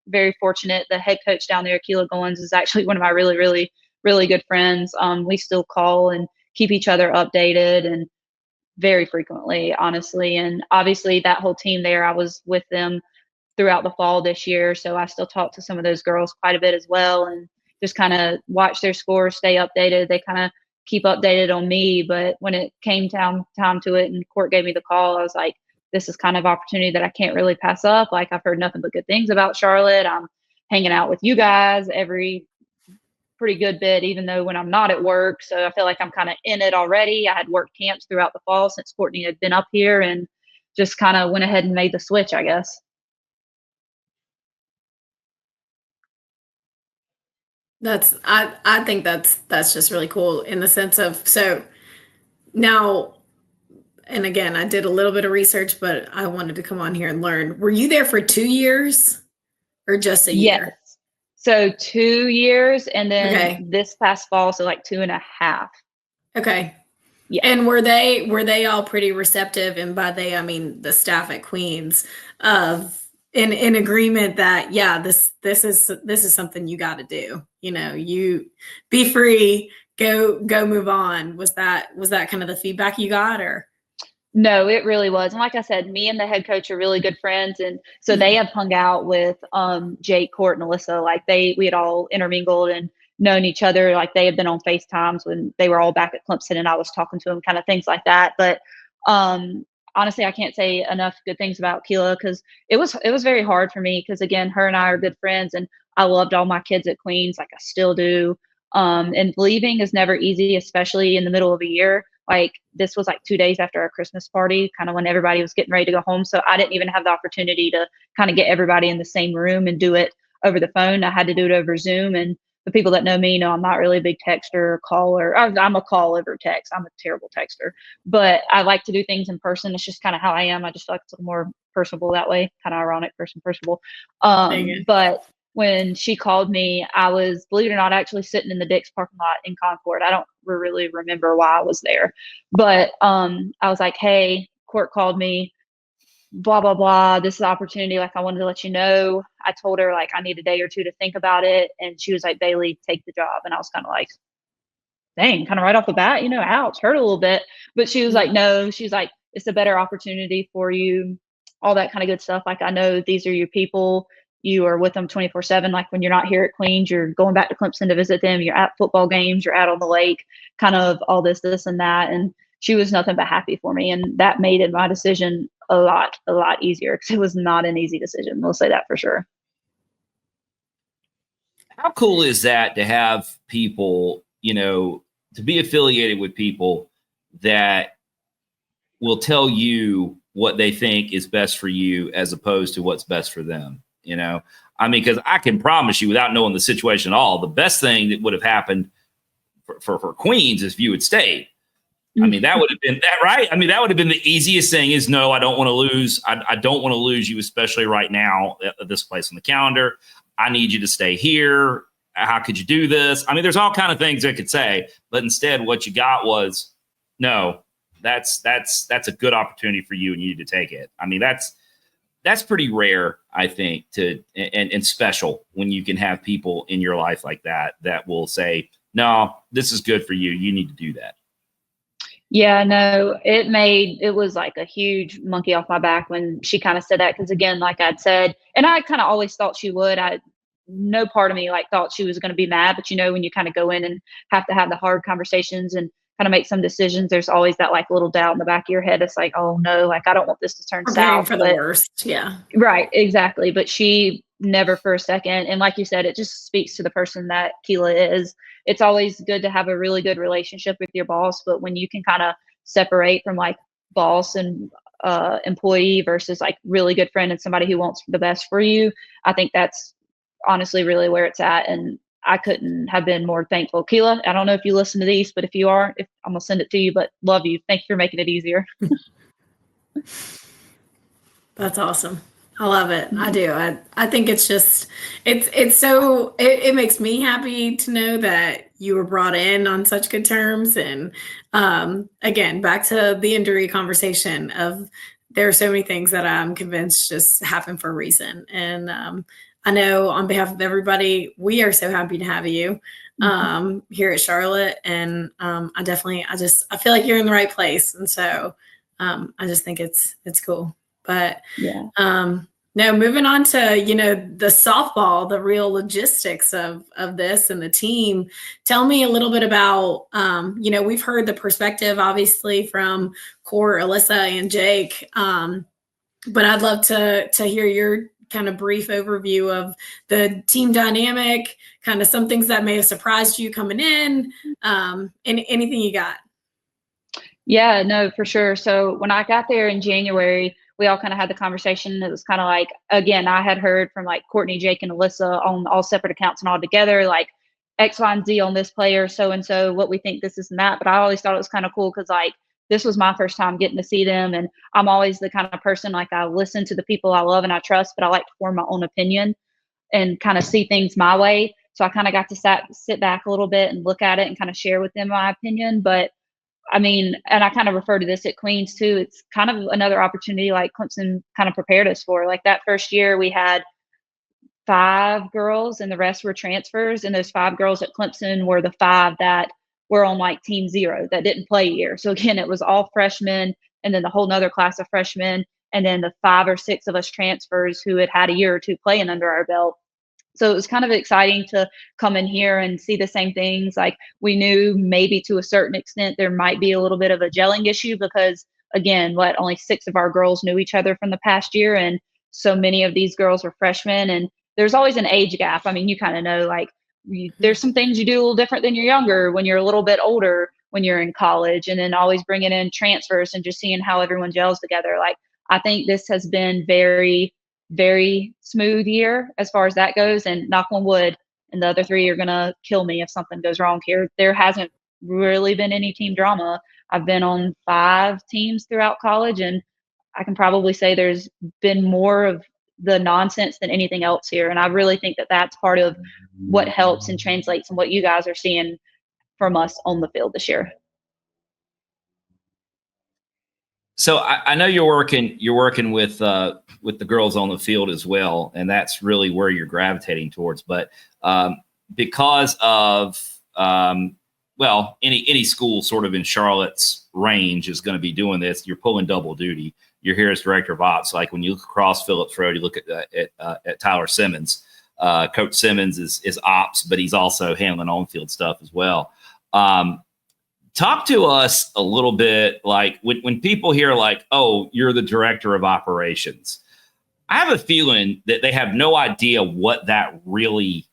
very fortunate. The head coach down there, Keela Goins, is actually one of my really, really, really good friends. We still call and keep each other updated and very frequently, honestly. And obviously that whole team there, I was with them throughout the fall this year. So I still talk to some of those girls quite a bit as well, and just kind of watch their scores, stay updated. They kind of keep updated on me. But when it came time to it and Court gave me the call, I was like, this is kind of opportunity that I can't really pass up. Like I've heard nothing but good things about Charlotte. I'm hanging out with you guys every pretty good bit, even though when I'm not at work. So I feel like I'm kind of in it already. I had worked camps throughout the fall since Courtney had been up here, and just kind of went ahead and made the switch, I guess. I think that's just really cool in the sense of, so now, and again, I did a little bit of research, but I wanted to come on here and learn. Were you there for 2 years or just a year? Yes. So 2 years, and then Okay. this past fall, so like 2.5. Okay. Yeah. And were they all pretty receptive? And by they, I mean the staff at Queens, of in agreement that, yeah, this is something you got to do. You be free, go move on. Was that kind of the feedback you got, or? No, it really was. And like I said, me and the head coach are really good friends. And so they have hung out with Jake, Court, and Alyssa. Like we had all intermingled and known each other. Like they had been on FaceTimes when they were all back at Clemson and I was talking to them, kind of things like that. But honestly, I can't say enough good things about Keela, because it was very hard for me, because again, her and I are good friends and I loved all my kids at Queens, like I still do. And leaving is never easy, especially in the middle of a year. Like this was like 2 days after our Christmas party, kind of when everybody was getting ready to go home. So I didn't even have the opportunity to kind of get everybody in the same room and do it over the phone. I had to do it over Zoom. And the people that know me know I'm not really a big texter or caller. I'm a call over text. I'm a terrible texter, but I like to do things in person. It's just kind of how I am. I just feel like it's a little more personable that way. Kind of ironic, personable. But when she called me, I was, believe it or not, actually sitting in the Dick's parking lot in Concord. I don't really remember why I was there, but I was like, hey, Court called me, blah, blah, blah. This is an opportunity. Like, I wanted to let you know. I told her, like, I need a day or two to think about it. And she was like, Bailey, take the job. And I was kind of like, dang, kind of right off the bat, ouch, hurt a little bit. But she was like, no, she's like, it's a better opportunity for you, all that kind of good stuff. Like, I know these are your people. You are with them 24/7. Like when you're not here at Queens, you're going back to Clemson to visit them. You're at football games, you're out on the lake, kind of all this and that. And she was nothing but happy for me. And that made my decision a lot easier, because it was not an easy decision. We'll say that for sure. How cool is that to have people, to be affiliated with people that will tell you what they think is best for you as opposed to what's best for them? I mean, because I can promise you, without knowing the situation at all, the best thing that would have happened for Queens is if you had stayed. I mean, that would have been that, right? I mean, that would have been the easiest thing is, no, I don't want to lose. I don't want to lose you, especially right now at this place on the calendar. I need you to stay here. how could you do this? I mean, there's all kind of things they could say, but instead what you got was, no, that's a good opportunity for you and you need to take it. I mean, that's pretty rare, I think, and special when you can have people in your life like that will say, no, this is good for you. You need to do that. Yeah, no, it was like a huge monkey off my back when she kind of said that. Cause again, like I'd said, and I kind of always thought she would, no part of me like thought she was going to be mad, but when you kind of go in and have to have the hard conversations and kind of make some decisions, there's always that like little doubt in the back of your head. It's like, oh no, like I don't want this to turn Preparing south. for the worst. Yeah. Right, exactly. But she never for a second. And like you said, it just speaks to the person that Keela is. It's always good to have a really good relationship with your boss, but when you can kind of separate from like boss and employee versus like really good friend and somebody who wants the best for you, I think that's honestly really where it's at. And I couldn't have been more thankful. Keela, I don't know if you listen to these, but if you are, I'm gonna send it to you, but love you. Thank you for making it easier. That's awesome. I love it. I do. I think it's just it makes me happy to know that you were brought in on such good terms. And again, back to the injury conversation of there are so many things that I'm convinced just happen for a reason. And I know on behalf of everybody, we are so happy to have you here at Charlotte. And I feel like you're in the right place. And so I just think it's cool. But yeah. No, moving on to, the softball, the real logistics of this and the team. Tell me a little bit about, we've heard the perspective, obviously, from Core, Alyssa, and Jake. But I'd love to hear your kind of brief overview of the team dynamic, kind of some things that may have surprised you coming in, and anything you got. Yeah, no, for sure. So when I got there in January, we all kind of had the conversation. It was kind of like, again, I had heard from like Courtney, Jake, and Alyssa on all separate accounts and all together, like X, Y, and Z on this player, so and so, what we think this is and that. But I always thought it was kind of cool because like this was my first time getting to see them, and I'm always the kind of person like I listen to the people I love and I trust, but I like to form my own opinion and kind of see things my way. So I kind of got to sit back a little bit and look at it and kind of share with them my opinion. But I mean, and I kind of refer to this at Queens too. It's kind of another opportunity like Clemson kind of prepared us for. Like that first year we had 5 girls and the rest were transfers. And those 5 girls at Clemson were the 5 that were on like team 0 that didn't play a year. So again, it was all freshmen and then the whole nother class of freshmen. And then the 5 or 6 of us transfers who had a year or 2 playing under our belt. So it was kind of exciting to come in here and see the same things. Like we knew maybe to a certain extent there might be a little bit of a gelling issue because again, only 6 of our girls knew each other from the past year. And so many of these girls were freshmen and there's always an age gap. I mean, you kind of know like there's some things you do a little different than you're younger when you're a little bit older when you're in college, and then always bringing in transfers and just seeing how everyone gels together. Like I think this has been very smooth year as far as that goes, and knock on wood, and the other 3 are going to kill me if something goes wrong here. There hasn't really been any team drama. I've been on 5 teams throughout college, and I can probably say there's been more of the nonsense than anything else here. And I really think that that's part of what helps and translates and what you guys are seeing from us on the field this year. So I know you're working with the girls on the field as well, and that's really where you're gravitating towards. But because of any school sort of in Charlotte's range is going to be doing this, you're pulling double duty. You're here as director of ops. Like when you look across Phillips Road, you look at Tyler Simmons. Coach Simmons is ops, but he's also handling on-field stuff as well. Talk to us a little bit, like when people hear like, oh, you're the director of operations. I have a feeling that they have no idea what that really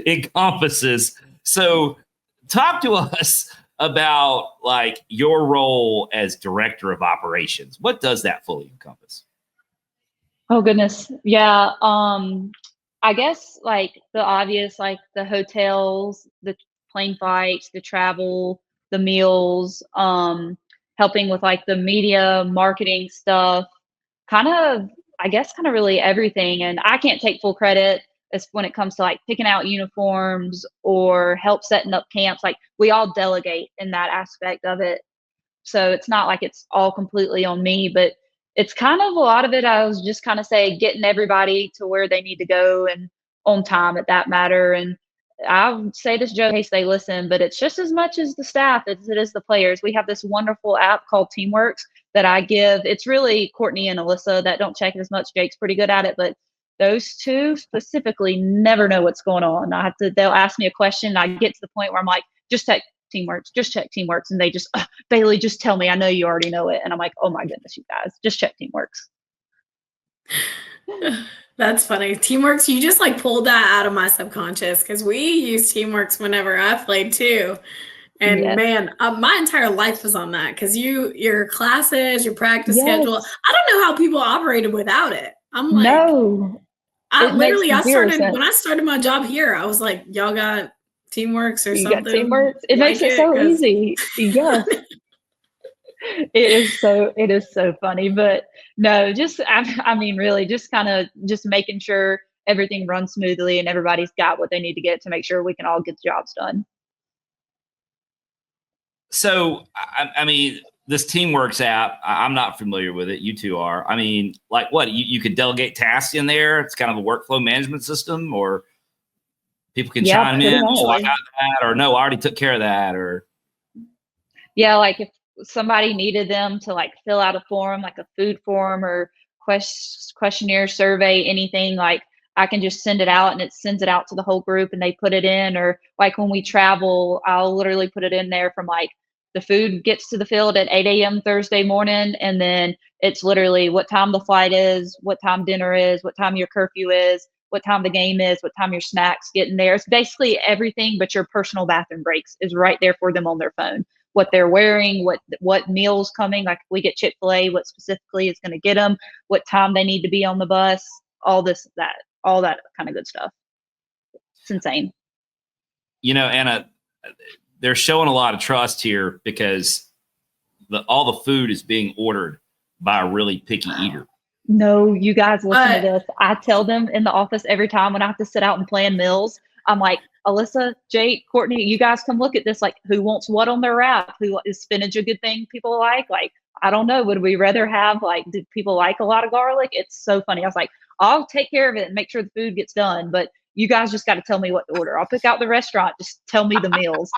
encompasses. So talk to us about like your role as director of operations. What does that fully encompass? Oh goodness. Yeah. I guess like the obvious, like the hotels, the plane flights, the travel, the meals, helping with like the media marketing stuff, kind of really everything. And I can't take full credit. as when it comes to like picking out uniforms or help setting up camps. Like we all delegate in that aspect of it. So it's not like it's all completely on me, but it's kind of a lot of it. I was just kind of say getting everybody to where they need to go and on time at that matter. And I would say this joke in case they listen, but it's just as much as the staff as it is the players. We have this wonderful app called Teamworks that I give. It's really Courtney and Alyssa that don't check it as much. Jake's pretty good at it, but those two specifically never know what's going on. They'll ask me a question. And I get to the point where I'm like, just check Teamworks, just check Teamworks. And they just, Bailey, just tell me. I know you already know it. And I'm like, oh my goodness, you guys, just check Teamworks. That's funny. Teamworks, you just like pulled that out of my subconscious because we used Teamworks whenever I played too. And Yes. man, my entire life was on that because your classes, your practice Yes. schedule. I don't know how people operated without it. I'm like, no, I started sense. when I started my job here. I was like, y'all got Teamworks or you something? got Teamworks. It like makes it so 'cause- easy. Yes. It is so funny, but no, just I mean, really, just kind of just making sure everything runs smoothly and everybody's got what they need to get to make sure we can all get the jobs done. So, I mean, this Teamworks app, I'm not familiar with it. You two are. I mean, like what? You could delegate tasks in there. It's kind of a workflow management system, or people can chime in. Oh, I got that, or no, I already took care of that, or yeah, like if somebody needed them to like fill out a form, like a food form or questionnaire, survey, anything, like I can just send it out and it sends it out to the whole group and they put it in. Or like when we travel, I'll literally put it in there from like the food gets to the field at 8 a.m. Thursday morning. And then it's literally what time the flight is, what time dinner is, what time your curfew is, what time the game is, what time your snacks get in there. It's basically everything, but your personal bathroom breaks is right there for them on their phone. What they're wearing, what meals coming, like if we get Chick-fil-A, what specifically is going to get them, what time they need to be on the bus, all that kind of good stuff. It's insane. You know, Anna, they're showing a lot of trust here because all the food is being ordered by a really picky eater. No, you guys listen to this. I tell them in the office every time when I have to sit out and plan meals, I'm like, Alyssa, Jake, Courtney, you guys come look at this. Like, who wants what on their wrap? Is spinach a good thing people like? Like, I don't know. Would we rather have, like, do people like a lot of garlic? It's so funny. I was like, I'll take care of it and make sure the food gets done. But you guys just got to tell me what to order. I'll pick out the restaurant. Just tell me the meals.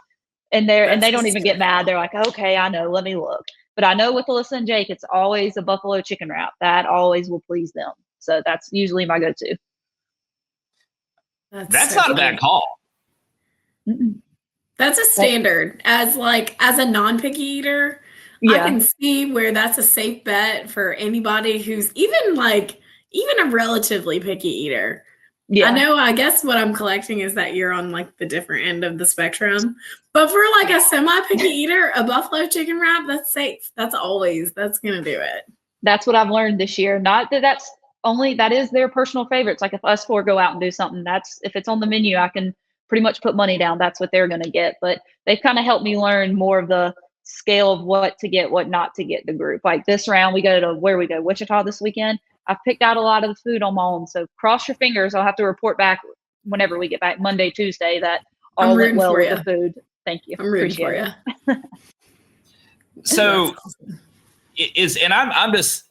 And they don't even get mad. They're like, okay, I know. Let me look. But I know with Alyssa and Jake, it's always a buffalo chicken wrap. That always will please them. So that's usually my go-to. That's not a bad call. Mm-mm. That's a standard. As a non-picky eater, I can see where that's a safe bet for anybody who's even a relatively picky eater. Yeah. I guess what I'm collecting is that you're on like the different end of the spectrum. But for like a semi-picky eater, a buffalo chicken wrap, that's safe. That's gonna do it. That's what I've learned this year. Not that that is their personal favorites. Like if us four go out and do something, if it's on the menu, I can pretty much put money down. That's what they're gonna get. But they've kind of helped me learn more of the scale of what to get, what not to get the group. Like this round, we go to Wichita this weekend. I've picked out a lot of the food on my own. So cross your fingers. I'll have to report back whenever we get back Monday, Tuesday, that all went well with the food. Thank you. I'm rooting for you. So I'm just,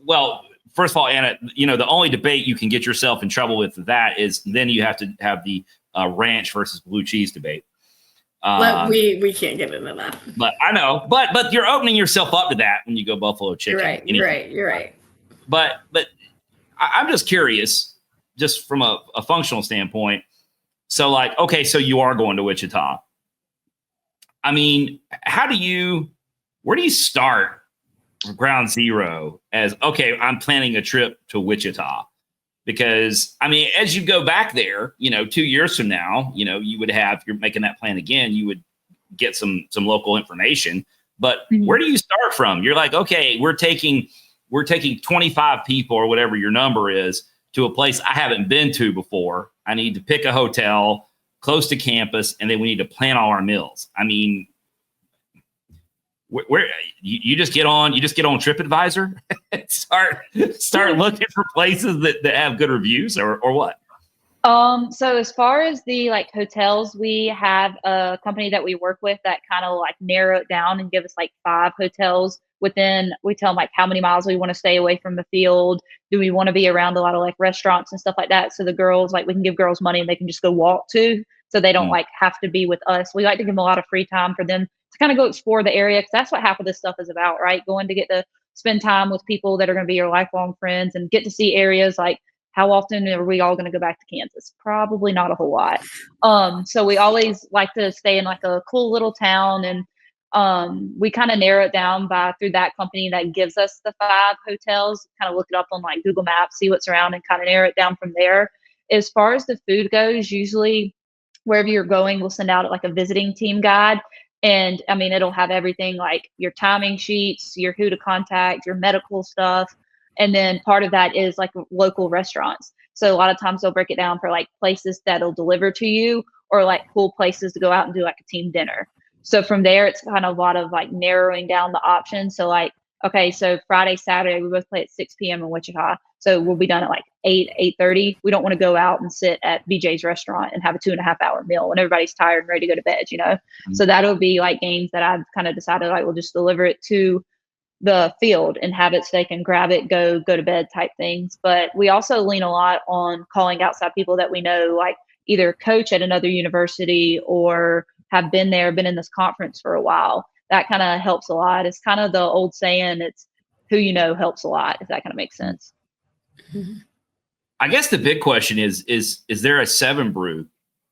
well, first of all, Anna, the only debate you can get yourself in trouble with that is then you have to have the ranch versus blue cheese debate. We can't get into that. But I know, but you're opening yourself up to that when you go buffalo chicken. You're right. But I'm just curious, just from a functional standpoint. So like, okay, so you are going to Wichita. I mean, where do you start ground zero as, okay, I'm planning a trip to Wichita? Because I mean, as you go back there, 2 years from now, you would if you're making that plan again, you would get some local information. But where do you start from? You're like, okay, we're taking 25 people or whatever your number is to a place I haven't been to before. I need to pick a hotel close to campus, and then we need to plan all our meals. I mean, where you just get on TripAdvisor and start looking for places that have good reviews or what? So as far as the like hotels, we have a company that we work with that kind of like narrow it down and give us like 5 hotels within. We tell them like how many miles we want to stay away from the field. Do we want to be around a lot of like restaurants and stuff like that? So the girls, like we can give girls money and they can just go walk to, so they don't Mm. like have to be with us. We like to give them a lot of free time for them to kind of go explore the area, because that's what half of this stuff is about, right? Going to get to spend time with people that are going to be your lifelong friends and get to see areas like, how often are we all going to go back to Kansas? Probably not a whole lot. So we always like to stay in like a cool little town, and we kind of narrow it down by through that company that gives us the 5 hotels. Kind of look it up on like Google Maps, see what's around, and kind of narrow it down from there. As far as the food goes, usually wherever you're going, we'll send out like a visiting team guide. And I mean, it'll have everything like your timing sheets, your who to contact, your medical stuff, and then part of that is like local restaurants. So a lot of times they'll break it down for like places that'll deliver to you, or like cool places to go out and do like a team dinner. So from there, it's kind of a lot of like narrowing down the options. So like, okay, so Friday, Saturday, we both play at 6 p.m. in Wichita. So we'll be done at like 8:30. We don't want to go out and sit at BJ's restaurant and have a 2.5 hour meal when everybody's tired and ready to go to bed, you know? Mm-hmm. So that'll be like games that I've kind of decided like we'll just deliver it to the field and have it so they can grab it, go to bed type things. But we also lean a lot on calling outside people that we know, like either coach at another university or have been in this conference for a while. That kind of helps a lot. It's kind of the old saying, it's who you know helps a lot, if that kind of makes sense. I guess the big question is there a 7 brew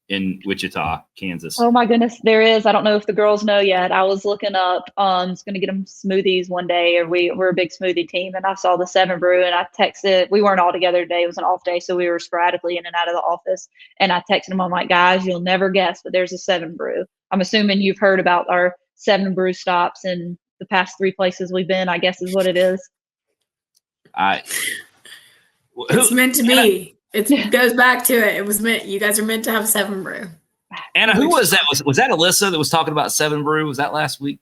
in Wichita, Kansas? Oh my goodness, there is. I don't know if the girls know yet. I was looking up, was going to get them smoothies one day, or we're a big smoothie team, and I saw the 7 brew, and I texted. We weren't all together today. It was an off day, so we were sporadically in and out of the office. And I texted them. I'm like, guys, you'll never guess, but there's a 7 brew. I'm assuming you've heard about our 7 brew stops in the past 3 places we've been, I guess is what it is. It's meant to be. It goes back to it. It was meant. You guys are meant to have 7 brew. Anna, who was that? Was that Alyssa that was talking about 7 brew? Was that last week?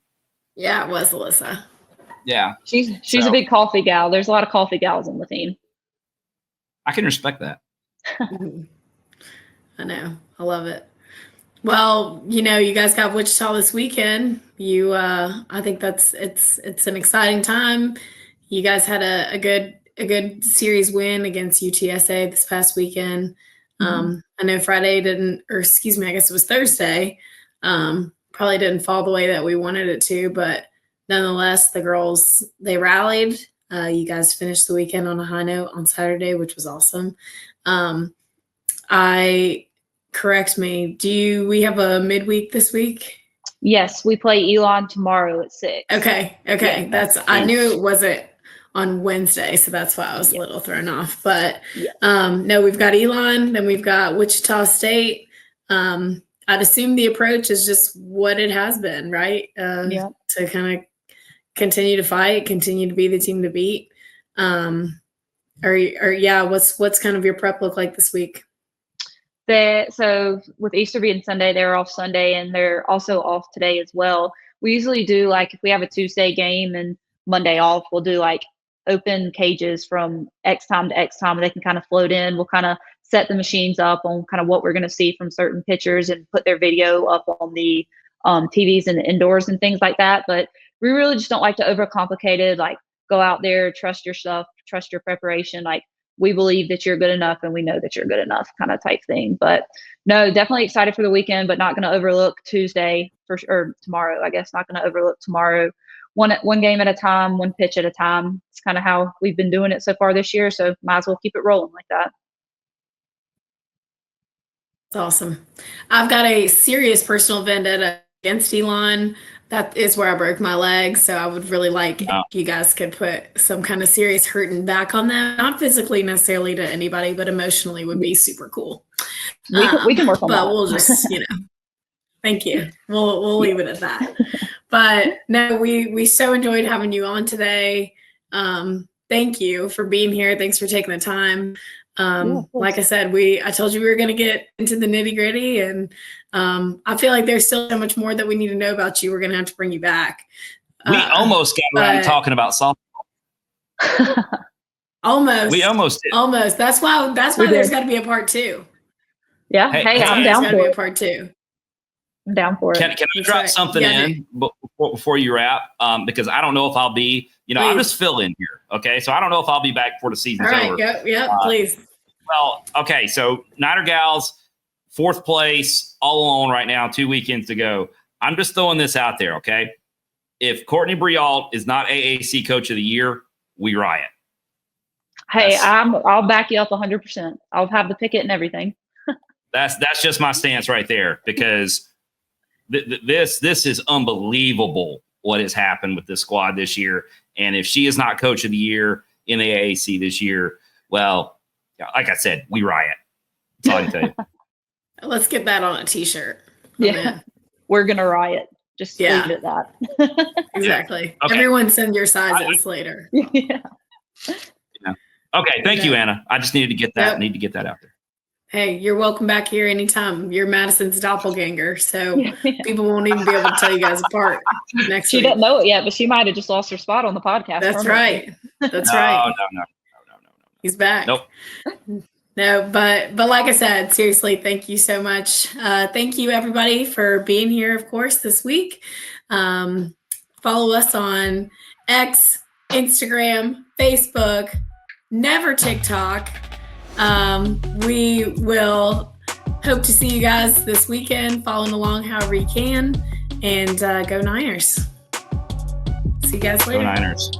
Yeah, it was Alyssa. Yeah, she's a big coffee gal. There's a lot of coffee gals on the team. I can respect that. I know. I love it. Well, you know, you guys got Wichita this weekend. I think it's an exciting time. You guys had a good series win against UTSA this past weekend. I know Friday I guess it was Thursday. Probably didn't fall the way that we wanted it to, but nonetheless, the girls, they rallied. You guys finished the weekend on a high note on Saturday, which was awesome. Correct me. We have a midweek this week? Yes, we play Elon tomorrow at 6. Okay. Yeah, I knew it wasn't on Wednesday, so that's why I was a little thrown off. But no, we've got Elon, then we've got Wichita State. I'd assume the approach is just what it has been, right? To kind of continue to fight, continue to be the team to beat. What's kind of your prep look like this week? So with Easter being Sunday, they're off Sunday, and they're also off today as well. We usually do, like, if we have a Tuesday game and Monday off, we'll do like open cages from X time to X time. They can kind of float in. We'll kind of set the machines up on kind of what we're going to see from certain pitchers and put their video up on the TVs in the indoors and things like that. But we really just don't like to overcomplicate it. Like, go out there, trust your stuff, trust your preparation. Like, we believe that you're good enough and we know that you're good enough, kind of type thing. But no, definitely excited for the weekend, but not going to overlook Tuesday or tomorrow, I guess. Not going to overlook tomorrow. One game at a time, one pitch at a time. It's kind of how we've been doing it so far this year. So might as well keep it rolling like that. That's awesome. I've got a serious personal vendetta against Elon. That is where I broke my leg. So I would really like if you guys could put some kind of serious hurting back on them. Not physically necessarily to anybody, but emotionally would be super cool. We can work on that. But we'll just, thank you. We'll leave it at that. But no, we so enjoyed having you on today. Thank you for being here. Thanks for taking the time. Like I said, I told you we were going to get into the nitty gritty, and I feel like there's still so much more that we need to know about you. We're going to have to bring you back. We almost got around talking about softball. Almost. We almost did. Almost. That's why there's got to be a part 2. Yeah. Hey, Hey, hey, I'm It's down got to for be a it. part 2. I'm down for it. Can I That's drop right. something Yeah, in before you wrap? Because I don't know if I'll be, I'm Please. just filling here. Okay. So I don't know if I'll be back before the season's All right. over. Yep. Please. Well, okay. So Niner Gals, 4th place, all alone right now, 2 weekends to go. I'm just throwing this out there. Okay. If Courtney Brialt is not AAC Coach of the Year, we riot. Hey, I'll back you up 100%. I'll have the picket and everything. That's just my stance right there, because this is unbelievable what has happened with this squad this year. And if she is not Coach of the Year in the AAC this year, well, like I said, we riot. That's all I can tell you. Let's get that on a T-shirt. Yeah, we're gonna riot. Just leave it at that. Exactly. Okay. Everyone send your sizes later. Yeah. Okay, thank you, Anna. I just needed to get that. Yep. Need to get that out there. Hey, you're welcome back here anytime. You're Madison's doppelganger, so people won't even be able to tell you guys apart next She week. doesn't know it yet, but she might have just lost her spot on the podcast. That's permanently. right. That's right. No. He's back. Nope. No, but like I said, seriously, thank you so much. Thank you everybody for being here, of course, this week. Follow us on X, Instagram, Facebook, never TikTok. We will hope to see you guys this weekend, following along however you can, and go Niners. See you guys later. Go Niners.